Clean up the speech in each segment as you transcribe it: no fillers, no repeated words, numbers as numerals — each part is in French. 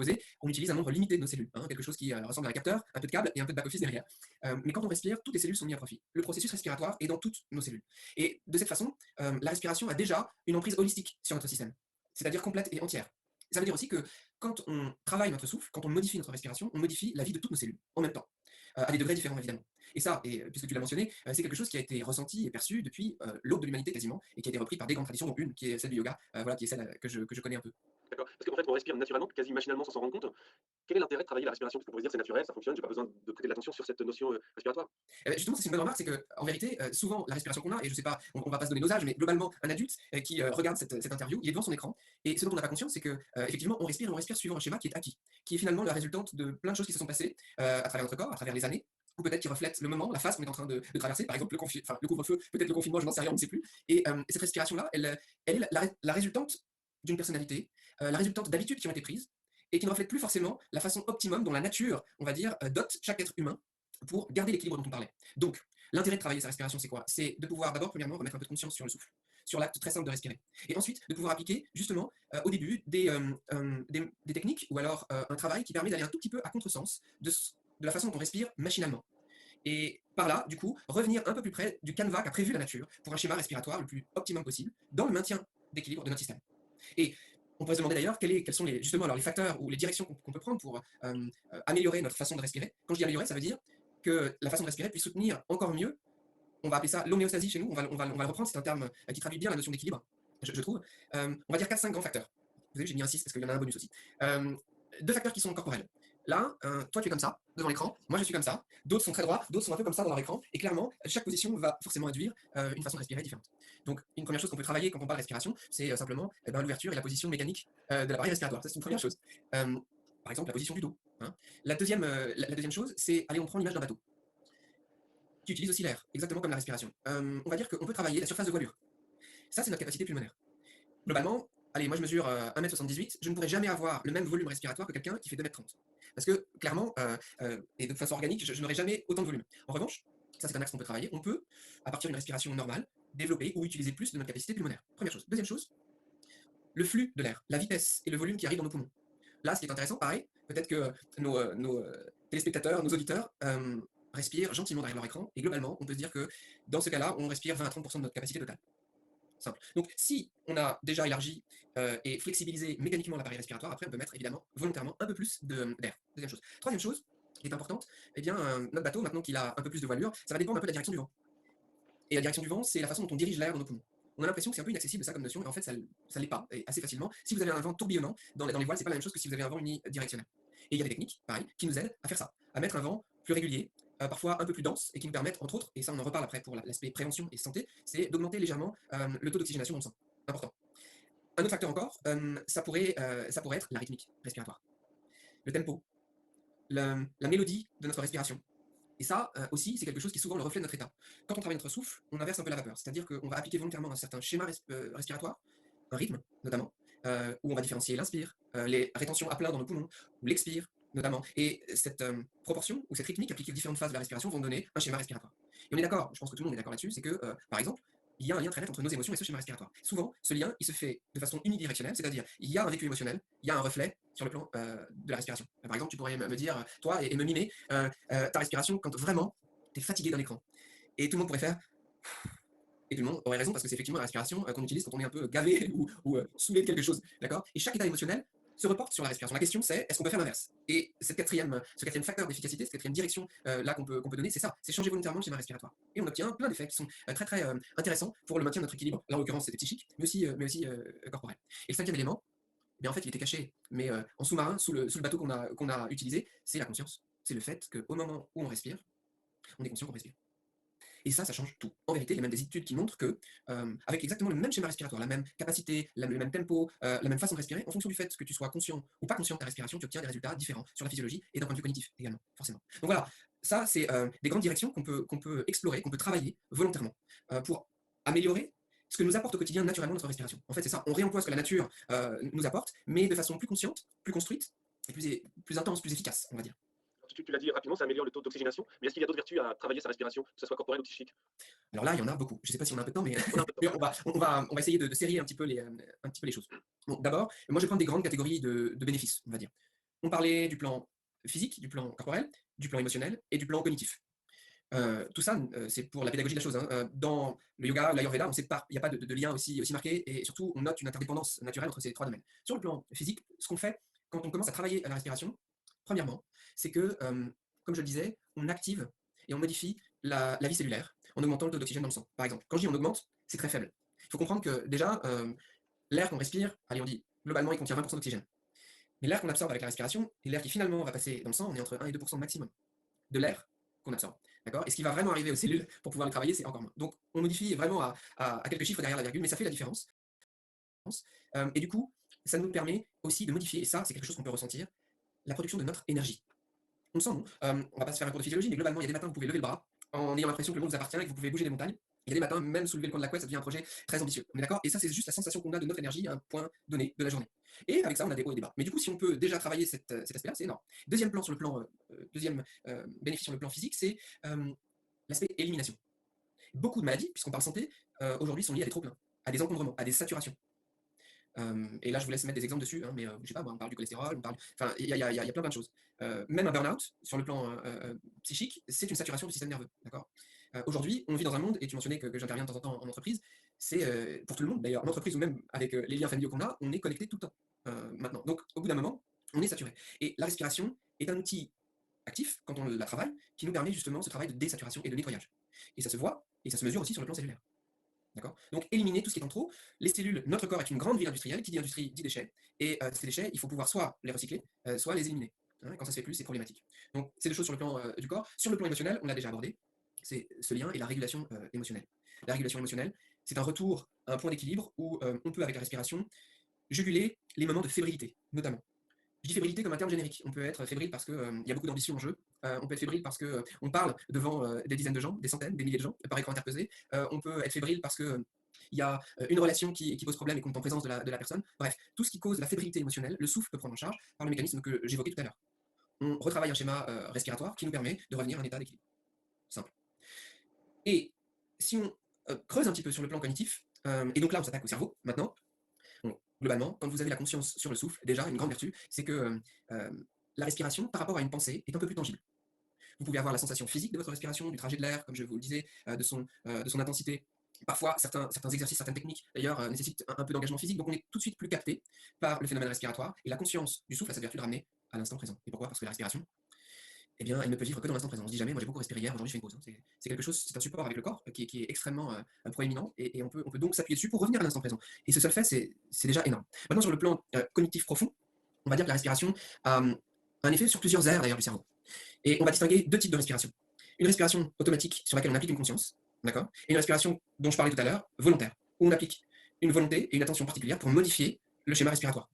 posé, on utilise un nombre limité de nos cellules, hein, quelque chose qui ressemble à un capteur, un peu de câble et un peu de back-office derrière. Mais quand on respire, toutes les cellules sont mises à profit. Le processus respiratoire est dans toutes nos cellules. Et de cette façon, la respiration a déjà une emprise holistique sur notre système, c'est-à-dire complète et entière. Ça veut dire aussi que quand on travaille notre souffle, quand on modifie notre respiration, on modifie la vie de toutes nos cellules en même temps, à des degrés différents évidemment. Et ça, puisque tu l'as mentionné, c'est quelque chose qui a été ressenti et perçu depuis l'aube de l'humanité quasiment, et qui a été repris par des grandes traditions, dont une qui est celle du yoga, voilà, qui est celle que je connais un peu. D'accord. Parce qu'en fait, on respire naturellement, quasi machinalement sans s'en rendre compte. Quel est l'intérêt de travailler la respiration? Parce qu'on pourrait se dire c'est naturel, ça fonctionne, j'ai pas besoin de prêter de l'attention sur cette notion respiratoire. Justement, c'est une bonne remarque, c'est qu'en vérité, souvent, la respiration qu'on a, et je sais pas, on va pas se donner nos âges, mais globalement, un adulte qui regarde cette interview, il est devant son écran, et ce dont on n'a pas conscience, c'est que effectivement, on respire suivant un schéma qui est acquis, qui est finalement la résultante de plein de choses qui se sont passées à travers notre corps, à travers les années, ou peut-être qui reflètent le moment, la phase qu'on est en train de traverser, par exemple le couvre-feu, peut-être le confinement, je n'en sais rien, on ne sait plus. Et cette respiration-là, elle est la résultante d'une personnalité, la résultante d'habitudes qui ont été prises, et qui ne reflètent plus forcément la façon optimum dont la nature, on va dire, dote chaque être humain pour garder l'équilibre dont on parlait. Donc, l'intérêt de travailler sa respiration, c'est quoi? C'est de pouvoir d'abord, premièrement, remettre un peu de conscience sur le souffle, sur l'acte très simple de respirer. Et ensuite, de pouvoir appliquer, justement, au début, des techniques ou alors un travail qui permet d'aller un tout petit peu à contresens de la façon dont on respire machinalement. Et par là, du coup, revenir un peu plus près du canevas qu'a prévu la nature pour un schéma respiratoire le plus optimum possible dans le maintien d'équilibre de notre système. Et on pourrait se demander d'ailleurs quels sont justement alors les facteurs ou les directions qu'on peut prendre pour améliorer notre façon de respirer. Quand je dis améliorer, ça veut dire que la façon de respirer puisse soutenir encore mieux, on va appeler ça l'homéostasie chez nous, on va le reprendre, c'est un terme qui traduit bien la notion d'équilibre, je trouve. On va dire 4-5 grands facteurs. Vous savez, j'ai mis un 6 parce qu'il y en a un bonus aussi. Deux facteurs qui sont corporels. Là, toi tu es comme ça, devant l'écran, moi je suis comme ça, d'autres sont très droits, d'autres sont un peu comme ça dans leur écran, et clairement, chaque position va forcément induire une façon de respirer différente. Donc, une première chose qu'on peut travailler quand on parle respiration, c'est simplement l'ouverture et la position mécanique de l'appareil respiratoire. Ça, c'est une première chose. Par exemple, la position du dos, hein. La deuxième chose, c'est, allez, on prend l'image d'un bateau qui utilise aussi l'air, exactement comme la respiration. On va dire qu'on peut travailler la surface de voilure. Ça, c'est notre capacité pulmonaire. Globalement, allez, moi je mesure 1m78, je ne pourrais jamais avoir le même volume respiratoire que quelqu'un qui fait 2m30. Parce que, clairement, et de façon organique, je n'aurai jamais autant de volume. En revanche, ça c'est un axe qu'on peut travailler, on peut, à partir d'une respiration normale, développer ou utiliser plus de notre capacité pulmonaire. Première chose. Deuxième chose, le flux de l'air, la vitesse et le volume qui arrive dans nos poumons. Là, ce qui est intéressant, pareil, peut-être que nos téléspectateurs, nos auditeurs respirent gentiment derrière leur écran, et globalement, on peut se dire que dans ce cas-là, on respire 20 à 30% de notre capacité totale. Simple. Donc, si on a déjà élargi et flexibilisé mécaniquement l'appareil respiratoire, après, on peut mettre évidemment volontairement un peu plus d'air. Deuxième chose. Troisième chose, qui est importante, eh bien, notre bateau, maintenant qu'il a un peu plus de voilure, ça va dépendre un peu de la direction du vent. Et la direction du vent, c'est la façon dont on dirige l'air dans nos poumons. On a l'impression que c'est un peu inaccessible ça comme notion, et en fait, ça l'est pas, et assez facilement. Si vous avez un vent tourbillonnant dans les voiles, c'est pas la même chose que si vous avez un vent unidirectionnel. Et il y a des techniques, pareil, qui nous aident à faire ça, à mettre un vent plus régulier, parfois un peu plus dense, et qui nous permettent, entre autres, et ça on en reparle après pour l'aspect prévention et santé, c'est d'augmenter légèrement le taux d'oxygénation dans le sang. Important. Un autre facteur encore, ça pourrait être la rythmique respiratoire, le tempo, la mélodie de notre respiration. Et ça aussi, c'est quelque chose qui est souvent le reflet de notre état. Quand on travaille notre souffle, on inverse un peu la vapeur, c'est-à-dire qu'on va appliquer volontairement un certain schéma respiratoire, un rythme notamment, où on va différencier l'inspire, les rétentions à plein dans nos poumons, ou l'expire notamment. Et cette proportion ou cette rythmique appliquée aux différentes phases de la respiration vont donner un schéma respiratoire. Et on est d'accord, je pense que tout le monde est d'accord là-dessus, c'est que, par exemple, il y a un lien très net entre nos émotions et ce schéma respiratoire. Souvent, ce lien, il se fait de façon unidirectionnelle, c'est-à-dire il y a un vécu émotionnel, il y a un reflet sur le plan de la respiration. Par exemple, tu pourrais me dire, toi, et me mimer ta respiration quand vraiment tu es fatigué d'un écran. Et tout le monde pourrait faire. Et tout le monde aurait raison parce que c'est effectivement la respiration qu'on utilise quand on est un peu gavé ou saoulé de quelque chose. D'accord? Et chaque état émotionnel se reporte sur la respiration. La question c'est est-ce qu'on peut faire l'inverse? Et ce quatrième facteur d'efficacité, cette quatrième direction là qu'on peut donner, c'est ça, c'est changer volontairement le schéma respiratoire. Et on obtient plein d'effets qui sont très très intéressants pour le maintien de notre équilibre. Là en l'occurrence c'était psychique, mais aussi corporel. Et le cinquième élément, eh bien, en fait il était caché, mais en sous-marin, sous le bateau qu'on a utilisé, c'est la conscience. C'est le fait qu'au moment où on respire, on est conscient qu'on respire. Et ça change tout. En vérité, il y a même des études qui montrent que, avec exactement le même schéma respiratoire, la même capacité, le même tempo, la même façon de respirer, en fonction du fait que tu sois conscient ou pas conscient de ta respiration, tu obtiens des résultats différents sur la physiologie et d'un point de vue cognitif également, forcément. Donc voilà, ça c'est des grandes directions qu'on peut explorer, qu'on peut travailler volontairement pour améliorer ce que nous apporte au quotidien naturellement notre respiration. En fait, c'est ça, on réemploie ce que la nature nous apporte, mais de façon plus consciente, plus construite, et plus intense, plus efficace, on va dire. Tu l'as dit rapidement, ça améliore le taux d'oxygénation, mais est-ce qu'il y a d'autres vertus à travailler sa respiration, que ce soit corporelle ou psychique? Alors là, il y en a beaucoup. Je ne sais pas si on a un peu de temps, mais on va essayer de serrer un petit peu les choses. Bon, d'abord, moi je vais prendre des grandes catégories de bénéfices, on va dire. On parlait du plan physique, du plan corporel, du plan émotionnel et du plan cognitif. Tout ça, c'est pour la pédagogie de la chose, hein. Dans le yoga, l'ayurveda, on sépare, il n'y a pas de lien aussi marqué et surtout, on note une interdépendance naturelle entre ces 3 domaines. Sur le plan physique, ce qu'on fait quand on commence à travailler à la respiration, premièrement, c'est que, comme je le disais, on active et on modifie la vie cellulaire en augmentant le taux d'oxygène dans le sang, par exemple. Quand je dis on augmente, c'est très faible. Il faut comprendre que déjà, l'air qu'on respire, allez, on dit globalement, il contient 20 d'oxygène. Mais l'air qu'on absorbe avec la respiration et l'air qui finalement va passer dans le sang, on est entre 1 et 2 maximum de l'air qu'on absorbe. D'accord. Et ce qui va vraiment arriver aux cellules pour pouvoir les travailler, c'est encore moins. Donc, on modifie vraiment à quelques chiffres derrière la virgule, mais ça fait la différence. Et du coup, ça nous permet aussi de modifier, et ça, c'est quelque chose qu'on peut ressentir, la production de notre énergie. On le sent, non? On va pas se faire un cours de physiologie, mais globalement, il y a des matins où vous pouvez lever le bras en ayant l'impression que le monde vous appartient et que vous pouvez bouger des montagnes. Il y a des matins, même soulever le coin de la couette, ça devient un projet très ambitieux. On est d'accord? Et ça, c'est juste la sensation qu'on a de notre énergie à un point donné de la journée. Et avec ça, on a des hauts et des bas. Mais du coup, si on peut déjà travailler cet aspect-là, c'est énorme. Deuxième plan sur le plan, deuxième bénéfice sur le plan physique, c'est l'aspect élimination. Beaucoup de maladies, puisqu'on parle santé, aujourd'hui sont liées à des trop-pleins, à des encombrements, à des saturations. Et là, je vous laisse mettre des exemples dessus, hein, mais je sais pas, moi, on parle du cholestérol, on parle. Enfin, il y a plein de choses. Même un burn-out, sur le plan psychique, c'est une saturation du système nerveux. D'accord. Aujourd'hui, on vit dans un monde, et tu mentionnais que j'interviens de temps en temps en entreprise, c'est pour tout le monde d'ailleurs, en entreprise ou même avec les liens familiaux qu'on a, on est connecté tout le temps maintenant. Donc, au bout d'un moment, on est saturé. Et la respiration est un outil actif, quand on la travaille, qui nous permet justement ce travail de désaturation et de nettoyage. Et ça se voit, et ça se mesure aussi sur le plan cellulaire. D'accord. Donc, éliminer tout ce qui est en trop. Les cellules, notre corps est une grande ville industrielle. Qui dit industrie dit déchets. Et ces déchets, il faut pouvoir soit les recycler, soit les éliminer. Hein, quand ça se fait plus, c'est problématique. Donc, c'est des choses sur le plan du corps. Sur le plan émotionnel, on l'a déjà abordé. C'est ce lien et la régulation émotionnelle. La régulation émotionnelle, c'est un retour à un point d'équilibre où on peut, avec la respiration, juguler les moments de fébrilité, notamment. Je dis fébrilité comme un terme générique. On peut être fébrile parce qu'il y a beaucoup d'ambition en jeu. On peut être fébrile parce qu'on parle devant des dizaines de gens, des centaines, des milliers de gens, par écran interposé. On peut être fébrile parce qu'il y a une relation qui pose problème et qu'on est en présence de la personne. Bref, tout ce qui cause la fébrilité émotionnelle, le souffle peut prendre en charge par le mécanisme que j'évoquais tout à l'heure. On retravaille un schéma respiratoire qui nous permet de revenir à un état d'équilibre. Simple. Et si on creuse un petit peu sur le plan cognitif, et donc là on s'attaque au cerveau maintenant, bon, globalement, quand vous avez la conscience sur le souffle, déjà, une grande vertu, c'est que la respiration, par rapport à une pensée, est un peu plus tangible. Vous pouvez avoir la sensation physique de votre respiration, du trajet de l'air, comme je vous le disais, de son intensité. Parfois, certains exercices, certaines techniques, d'ailleurs, nécessitent un peu d'engagement physique, donc on est tout de suite plus capté par le phénomène respiratoire, et la conscience du souffle a cette vertu de ramener à l'instant présent. Et pourquoi? Parce que la respiration, eh bien, elle ne peut vivre que dans l'instant présent. On se dit jamais, moi j'ai beaucoup respiré hier, aujourd'hui je fais une pause. Hein. C'est quelque chose, c'est un support avec le corps qui est extrêmement proéminent et on peut donc s'appuyer dessus pour revenir à l'instant présent. Et ce seul fait, c'est déjà énorme. Maintenant, sur le plan cognitif profond, on va dire que la respiration a un effet sur plusieurs aires d'ailleurs du cerveau. Et on va distinguer 2 types de respiration. Une respiration automatique sur laquelle on applique une conscience, d'accord, et une respiration dont je parlais tout à l'heure, volontaire, où on applique une volonté et une attention particulière pour modifier le schéma respiratoire.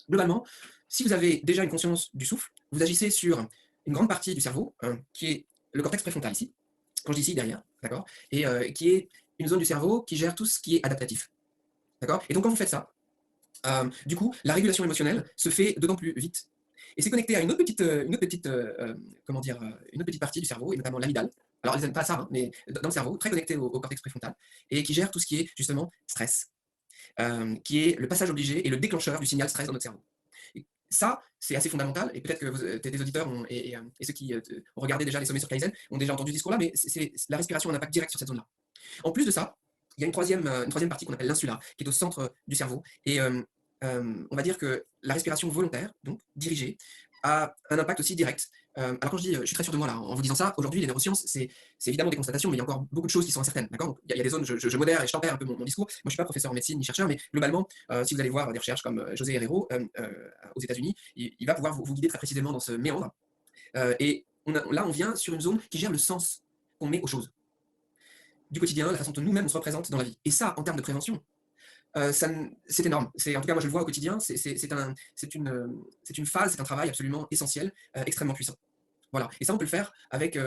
Globalement, si vous avez déjà une conscience du souffle, vous agissez sur une grande partie du cerveau, qui est le cortex préfrontal ici, quand je dis ici, derrière, d'accord, et qui est une zone du cerveau qui gère tout ce qui est adaptatif. D'accord. Et donc quand vous faites ça, du coup, la régulation émotionnelle se fait d'autant plus vite. Et c'est connecté à une autre petite partie du cerveau, et notamment l'amygdale. Alors, ils n'aiment pas ça, hein, mais dans le cerveau, très connecté au cortex préfrontal, et qui gère tout ce qui est justement stress, qui est le passage obligé et le déclencheur du signal stress dans notre cerveau. Et ça, c'est assez fondamental, et peut-être que tes auditeurs et ceux qui ont regardé déjà les sommets sur Kaizen ont déjà entendu ce discours-là, mais la respiration a un impact direct sur cette zone-là. En plus de ça, il y a une troisième partie qu'on appelle l'insula, qui est au centre du cerveau, et on va dire que la respiration volontaire, donc dirigée, a un impact aussi direct. Alors quand je dis, je suis très sûr de moi là, en vous disant ça, aujourd'hui les neurosciences, c'est évidemment des constatations, mais il y a encore beaucoup de choses qui sont incertaines. D'accord. Il y a des zones, je modère et je tempère un peu mon discours. Moi je ne suis pas professeur en médecine ni chercheur, mais globalement, si vous allez voir des recherches comme José Herrero aux États-Unis, il va pouvoir vous guider très précisément dans ce méandre. Et là, on vient sur une zone qui gère le sens qu'on met aux choses. Du quotidien, la façon dont nous-mêmes on se représente dans la vie. Et ça, en termes de prévention, c'est énorme. En tout cas, moi je le vois au quotidien, c'est une phase, c'est un travail absolument essentiel, extrêmement puissant. Voilà. Et ça, on peut le faire avec,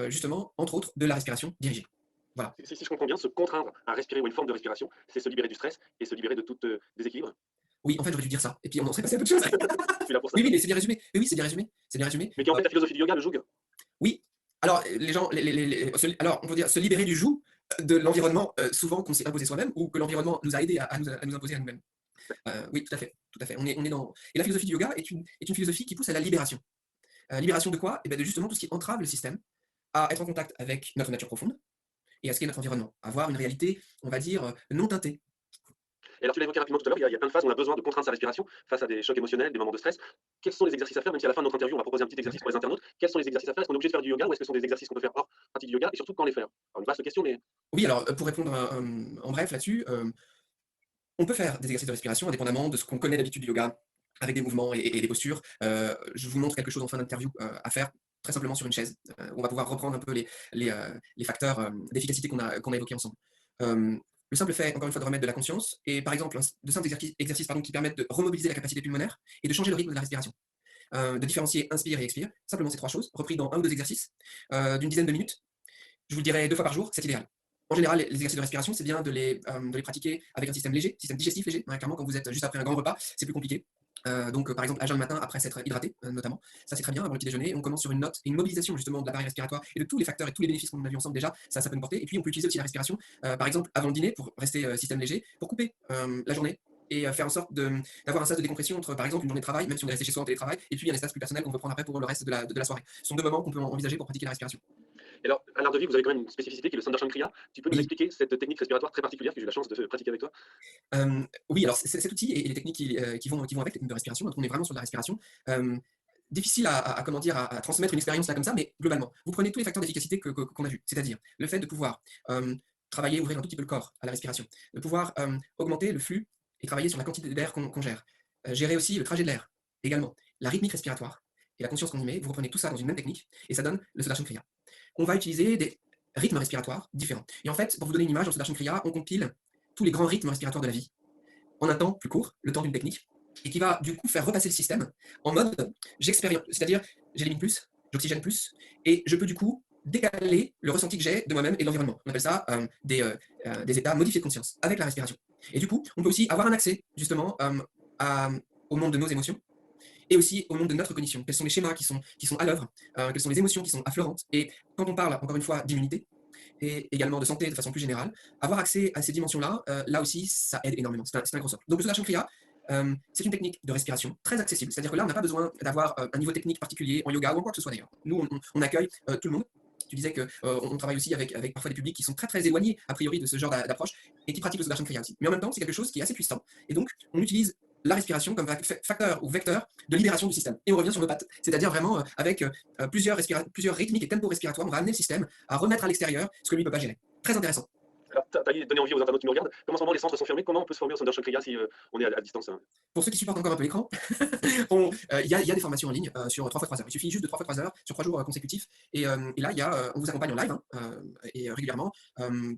justement, entre autres, de la respiration dirigée. Voilà. Si je comprends bien, se contraindre à respirer ou une forme de respiration, c'est se libérer du stress et se libérer de tout déséquilibre. Oui, en fait, j'aurais dû dire ça. Et puis, on en serait passé à d'autres choses. Je suis là pour ça. Oui, mais c'est bien résumé. Oui, c'est bien résumé. C'est bien résumé. Mais qui est en fait la philosophie du yoga, le joug. Oui. Alors, les gens, alors, on peut dire se libérer du joug de l'environnement souvent qu'on s'est imposé soi-même ou que l'environnement nous a aidé à nous imposer à nous-mêmes. Oui, tout à fait, tout à fait. On est dans et la philosophie du yoga est une philosophie qui pousse à la libération. Libération de quoi? Et beh, de justement tout ce qui entrave le système à être en contact avec notre nature profonde et à ce qu'est notre environnement. Avoir une réalité, on va dire, non teintée. Et alors tu l'as évoqué rapidement tout à l'heure, il y a plein de phases où on a besoin de contraindre sa respiration face à des chocs émotionnels, des moments de stress. Quels sont les exercices à faire? Même si à la fin de notre interview, on va proposer un petit exercice pour les internautes. Quels sont les exercices à faire? Est-ce qu'on est obligé de faire du yoga ou est-ce que ce sont des exercices qu'on peut faire hors pratique du yoga et surtout quand les faire? Alors une vaste question, mais Oui, alors, pour répondre, en bref là-dessus, on peut faire des exercices de respiration indépendamment de ce qu'on connaît d'habitude du yoga, avec des mouvements et des postures. Je vous montre quelque chose en fin d'interview, à faire très simplement sur une chaise. On va pouvoir reprendre un peu les facteurs, d'efficacité qu'on a évoqués ensemble. Le simple fait, encore une fois, de remettre de la conscience et par exemple, de simples exercices pardon, qui permettent de remobiliser la capacité pulmonaire et de changer le rythme de la respiration. De différencier inspire et expire, simplement ces 3 choses, repris dans 1 ou 2 exercices, d'une dizaine de minutes. Je vous le dirais 2 fois par jour, c'est idéal. En général, les exercices de respiration, c'est bien de les pratiquer avec un système léger, système digestif léger. Ouais, clairement, quand vous êtes juste après un grand repas, c'est plus compliqué. Donc, par exemple, à jeun le matin, après s'être hydraté, notamment. Ça, c'est très bien avant le petit déjeuner. On commence sur une note et une mobilisation justement de l'appareil respiratoire et de tous les facteurs et tous les bénéfices qu'on a vus ensemble déjà. Ça peut nous porter. Et puis, on peut utiliser aussi la respiration, par exemple, avant le dîner, pour rester système léger, pour couper la journée et faire en sorte d'avoir un sas de décompression entre, par exemple, une journée de travail, même si on est resté chez soi en télétravail, et puis un espace plus personnel qu'on peut prendre après pour le reste de la soirée. Ce sont 2 moments qu'on peut envisager pour pratiquer la respiration. et alors à l'art de vivre, vous avez quand même une spécificité qui est le Sandarshan Kriya. Tu peux nous Oui. expliquer cette technique respiratoire très particulière que j'ai eu la chance de pratiquer avec toi? Oui, alors cet outil et les techniques qui vont avec, les techniques de respiration, donc on est vraiment sur de la respiration. Difficile à comment dire? À transmettre une expérience là comme ça, mais globalement, vous prenez tous les facteurs d'efficacité qu'on a vus. C'est-à-dire le fait de pouvoir, travailler, ouvrir un tout petit peu le corps à la respiration, de pouvoir, augmenter le flux et travailler sur la quantité d'air qu'on gère. Gérer aussi le trajet de l'air également, la rythmique respiratoire et la conscience qu'on y met, vous reprenez tout ça dans une même technique et ça donne le Sudarshan Kriya. On va utiliser des rythmes respiratoires différents et en fait, pour vous donner une image, dans le Sudarshan Kriya, on compile tous les grands rythmes respiratoires de la vie en un temps plus court, le temps d'une technique, et qui va du coup faire repasser le système en mode j'expérience, c'est-à-dire j'élimine plus, j'oxygène plus, et je peux du coup décaler le ressenti que j'ai de moi-même et de l'environnement. On appelle ça des états modifiés de conscience avec la respiration. Et du coup, on peut aussi avoir un accès justement à- au monde de nos émotions et aussi au monde de notre cognition. Quels sont les schémas qui sont à l'œuvre, quelles sont les émotions qui sont affleurantes. Et quand on parle encore une fois d'immunité, et également de santé de façon plus générale, avoir accès à ces dimensions-là, là aussi, ça aide énormément. C'est un gros socle. Donc le Sudarshan Kriya, c'est une technique de respiration très accessible. C'est-à-dire que là, on n'a pas besoin d'avoir un niveau technique particulier en yoga ou en quoi que ce soit d'ailleurs. Nous, on accueille tout le monde. Tu disais qu'on travaille aussi avec parfois des publics qui sont très très éloignés a priori de ce genre d'approche et qui pratiquent le Sudarshan Kriya aussi. Mais en même temps, c'est quelque chose qui est assez puissant. Et donc, on utilise la respiration comme facteur ou vecteur de libération du système. Et on revient sur nos pattes. C'est-à-dire vraiment avec plusieurs rythmiques et tempos respiratoires, on va amener le système à remettre à l'extérieur ce que lui ne peut pas gérer. Très intéressant. Alors tu as donné envie aux internautes qui nous regardent. Comme en ce moment les centres sont fermés, comment on peut se former au Sandarshan Kriya si, on est à distance, hein? Pour ceux qui supportent encore un peu l'écran, il y a des formations en ligne sur 3 fois 3 heures. Il suffit juste de 3 fois 3 heures sur 3 jours consécutifs. Et là, on vous accompagne en live et régulièrement,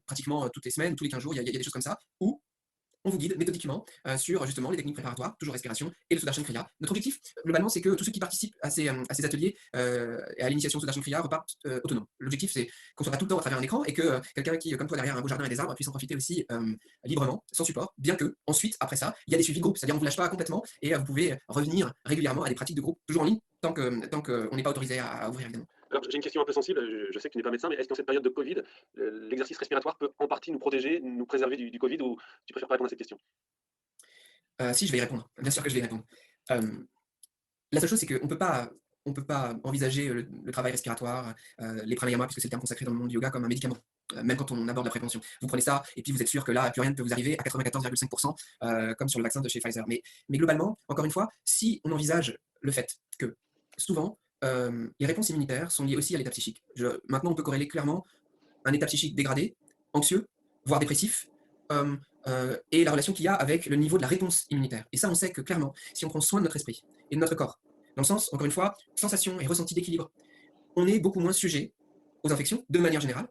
pratiquement toutes les semaines, tous les 15 jours, il y a des choses comme ça, où on vous guide méthodiquement sur justement les techniques préparatoires, toujours respiration et le Sudarshan Kriya. Notre objectif, globalement, c'est que tous ceux qui participent à ces ateliers et à l'initiation au Sudarshan Kriya repartent autonomes. L'objectif, c'est qu'on soit pas tout le temps à travers un écran et que quelqu'un qui, comme toi, derrière un beau jardin et des arbres, puisse en profiter aussi librement, sans support, bien que ensuite, après ça, il y a des suivis de groupe, c'est-à-dire on ne vous lâche pas complètement et vous pouvez revenir régulièrement à des pratiques de groupe, toujours en ligne, tant qu'on n'est pas autorisé à ouvrir, évidemment. Alors j'ai une question un peu sensible, je sais que tu n'es pas médecin, mais est-ce qu'en cette période de Covid, l'exercice respiratoire peut en partie nous protéger, nous préserver du Covid ou tu préfères pas répondre à cette question? Si, je vais y répondre. Bien sûr que je vais y répondre. Euh, La seule chose, c'est qu'on peut pas envisager le travail respiratoire, les pranayamas, puisque c'est le terme consacré dans le monde du yoga, comme un médicament, même quand on aborde la prévention. Vous prenez ça et puis vous êtes sûr que là, plus rien ne peut vous arriver à 94,5%, comme sur le vaccin de chez Pfizer. Mais globalement, encore une fois, si on envisage le fait que souvent, les réponses immunitaires sont liées aussi à l'état psychique. Maintenant, on peut corréler clairement un état psychique dégradé, anxieux, voire dépressif, et la relation qu'il y a avec le niveau de la réponse immunitaire. Et ça, on sait que clairement, si on prend soin de notre esprit et de notre corps, dans le sens, encore une fois, sensation et ressenti d'équilibre, on est beaucoup moins sujet aux infections, de manière générale,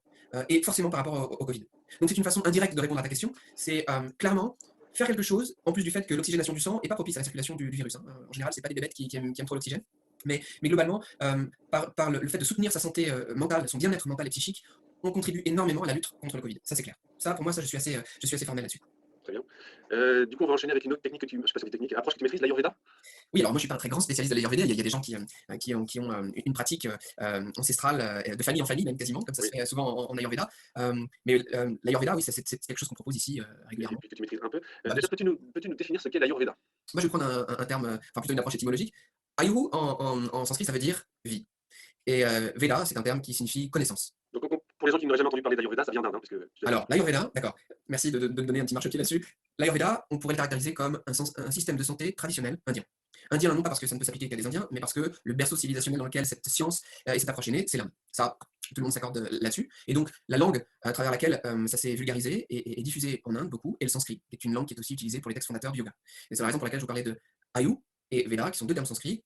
et forcément par rapport au Covid. Donc c'est une façon indirecte de répondre à ta question, c'est clairement faire quelque chose, en plus du fait que l'oxygénation du sang n'est pas propice à la circulation du virus. En général, c'est pas des bébêtes qui aiment trop l'oxygène. Mais globalement, par le fait de soutenir sa santé mentale, son bien-être mental et psychique, on contribue énormément à la lutte contre le Covid. Ça, c'est clair. Ça, pour moi, ça, je suis assez formel là-dessus. Très bien. Du coup, on va enchaîner avec une autre technique que tu je sais pas si on dit technique, approche que tu maîtrises, l'Ayurveda? Oui, alors moi je suis pas un très grand spécialiste de l'Ayurveda, il y a des gens qui ont une pratique, ancestrale, de famille en famille même quasiment, comme ça se Oui, fait souvent en Ayurveda. Mais l'Ayurveda, oui, ça c'est quelque chose qu'on propose ici, régulièrement. que tu maîtrises un peu. Bah, bien Déjà, sûr. peux-tu nous définir ce qu'est l'Ayurveda? Moi je vais prendre un terme, enfin plutôt une approche étymologique. Ayuru en sanskrit ça veut dire vie et Veda c'est un terme qui signifie connaissance. Donc on pour les gens qui n'auraient jamais entendu parler d'Ayurveda, ça vient d'Inde, hein, parce que tu l'as dit. Alors l'Ayurveda, d'accord, merci de me donner un petit marchepied là-dessus. L'Ayurveda, on pourrait le caractériser comme un système de santé traditionnel indien. Indien, non pas parce que ça ne peut s'appliquer qu'à des Indiens, mais parce que le berceau civilisationnel dans lequel cette science et cette approche est née, c'est l'Inde. Ça, tout le monde s'accorde là-dessus. Et donc, la langue à travers laquelle ça s'est vulgarisé et diffusé en Inde beaucoup est le sanskrit, qui est une langue qui est aussi utilisée pour les textes fondateurs du yoga. Et c'est la raison pour laquelle je vous parlais de Ayu et Veda, qui sont deux termes sanscrits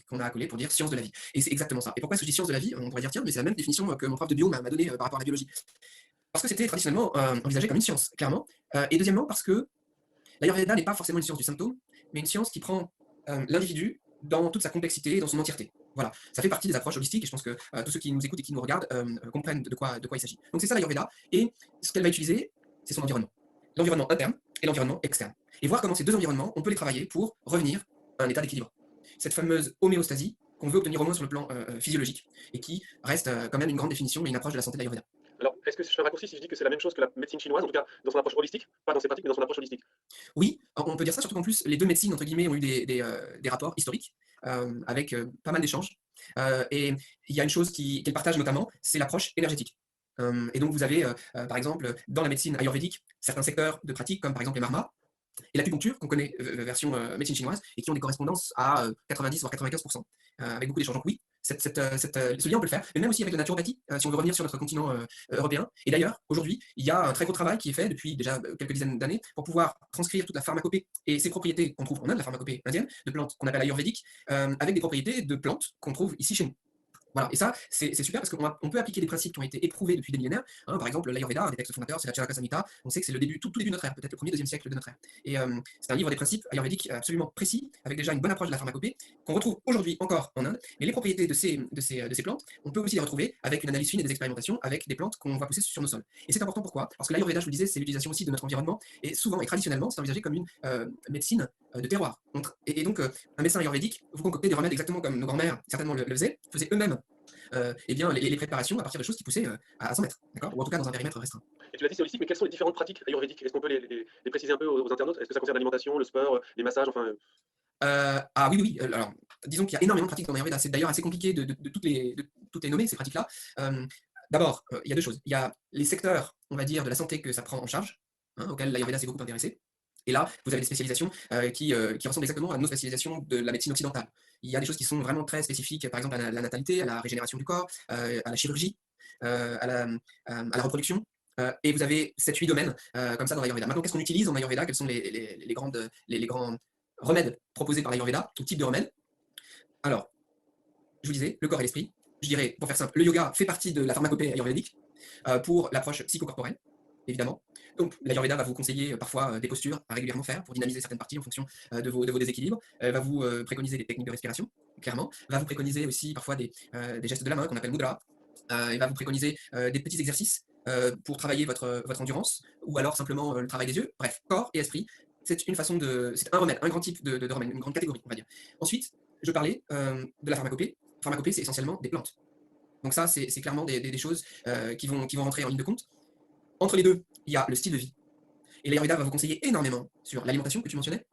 qu'on a accolés pour dire science de la vie. Et c'est exactement ça. Et pourquoi je dis science de la vie? On pourrait dire, tiens, mais c'est la même définition que mon prof de bio m'a donnée par rapport à la biologie. Parce que c'était traditionnellement envisagé comme une science, clairement. Et deuxièmement, parce que l'Ayurveda n'est pas forcément une science du symptôme, mais une science qui prend l'individu dans toute sa complexité, dans son entièreté. Voilà, ça fait partie des approches holistiques et je pense que tous ceux qui nous écoutent et qui nous regardent comprennent de quoi il s'agit. Donc c'est ça l'Ayurveda, et ce qu'elle va utiliser, c'est son environnement. L'environnement interne et l'environnement externe. Et voir comment ces deux environnements, on peut les travailler pour revenir à un état d'équilibre. Cette fameuse homéostasie qu'on veut obtenir au moins sur le plan physiologique, et qui reste quand même une grande définition et une approche de la santé de l'Ayurveda. Alors, est-ce que je fais un raccourci si je dis que c'est la même chose que la médecine chinoise, en tout cas dans son approche holistique? Pas dans ses pratiques, mais dans son approche holistique. Oui, on peut dire ça, surtout qu'en plus, les 2 médecines, entre guillemets, ont eu des rapports historiques, avec, pas mal d'échanges. Et il y a une chose qu'elles partagent notamment, c'est l'approche énergétique. Et donc vous avez, par exemple, dans la médecine ayurvédique, certains secteurs de pratique comme par exemple les marmas et l'acupuncture qu'on connaît, version, médecine chinoise et qui ont des correspondances à, 90 voire 95 avec beaucoup d'échanges. Donc oui, ce lien on peut le faire, mais même aussi avec la naturopathie, si on veut revenir sur notre continent, européen. Et d'ailleurs, aujourd'hui, il y a un très gros travail qui est fait depuis déjà, quelques dizaines d'années pour pouvoir transcrire toute la pharmacopée et ses propriétés qu'on trouve en Inde, la pharmacopée indienne, de plantes qu'on appelle ayurvédiques, avec des propriétés de plantes qu'on trouve ici chez nous. Voilà, et ça, c'est super parce qu'on peut appliquer des principes qui ont été éprouvés depuis des millénaires, hein. Par exemple, l'Ayurveda, un des textes fondateurs, c'est la Charaka Samhita. On sait que c'est le début, tout début de notre ère, peut-être le 1er, 2e siècle de notre ère. Et c'est un livre des principes ayurvédiques absolument précis, avec déjà une bonne approche de la pharmacopée, qu'on retrouve aujourd'hui encore en Inde. Mais les propriétés de ces plantes, on peut aussi les retrouver avec une analyse fine et des expérimentations avec des plantes qu'on va pousser sur nos sols. Et c'est important pourquoi? Parce que l'Ayurveda, je vous le disais, c'est l'utilisation aussi de notre environnement, et souvent et traditionnellement, c'est envisagé comme une médecine de terroir. Et donc, un médecin ayurvédique, vous concoctez des remèdes exactement comme nos grands-mères certainement le faisaient eux-mêmes eh bien, les préparations à partir de choses qui poussaient à 100 mètres, d'accord? Ou en tout cas dans un périmètre restreint. Et tu l'as dit, c'est holistique, mais quelles sont les différentes pratiques ayurvédiques? Est-ce qu'on peut les préciser un peu aux internautes? Est-ce que ça concerne l'alimentation, le sport, les massages, enfin, Ah oui, oui, oui, alors disons qu'il y a énormément de pratiques dans l'Ayurveda. C'est d'ailleurs assez compliqué de toutes les nommer, ces pratiques-là. D'abord, il y a deux choses. Il y a les secteurs, on va dire, de la santé que ça prend en charge, hein, auxquels l'Ayurveda s'est beaucoup intéressé. Et là, vous avez des spécialisations qui ressemblent exactement à nos spécialisations de la médecine occidentale. Il y a des choses qui sont vraiment très spécifiques, par exemple à la natalité, à la régénération du corps, à la chirurgie, à la reproduction. Et vous avez 7-8 domaines comme ça dans l'Ayurveda. Maintenant, qu'est-ce qu'on utilise en Ayurveda? Quels sont les grands remèdes proposés par l'Ayurveda? Tout type de remèdes. Alors, je vous disais, le corps et l'esprit. Je dirais, pour faire simple, le yoga fait partie de la pharmacopée ayurvédique pour l'approche psychocorporelle, évidemment. Donc, l'Ayurveda va vous conseiller parfois des postures à régulièrement faire pour dynamiser certaines parties en fonction de vos déséquilibres. Va vous préconiser des techniques de respiration, clairement. Va vous préconiser aussi parfois des gestes de la main qu'on appelle mudra. Il va vous préconiser des petits exercices pour travailler votre endurance, ou alors simplement le travail des yeux. Bref, corps et esprit, c'est un remède, un grand type de remède, une grande catégorie, on va dire. Ensuite, je parlais de la pharmacopée. Pharmacopée, c'est essentiellement des plantes. Donc ça, c'est clairement des choses qui vont rentrer en ligne de compte. Entre les deux, il y a le style de vie. Et l'Ayurveda va vous conseiller énormément sur l'alimentation que tu mentionnais,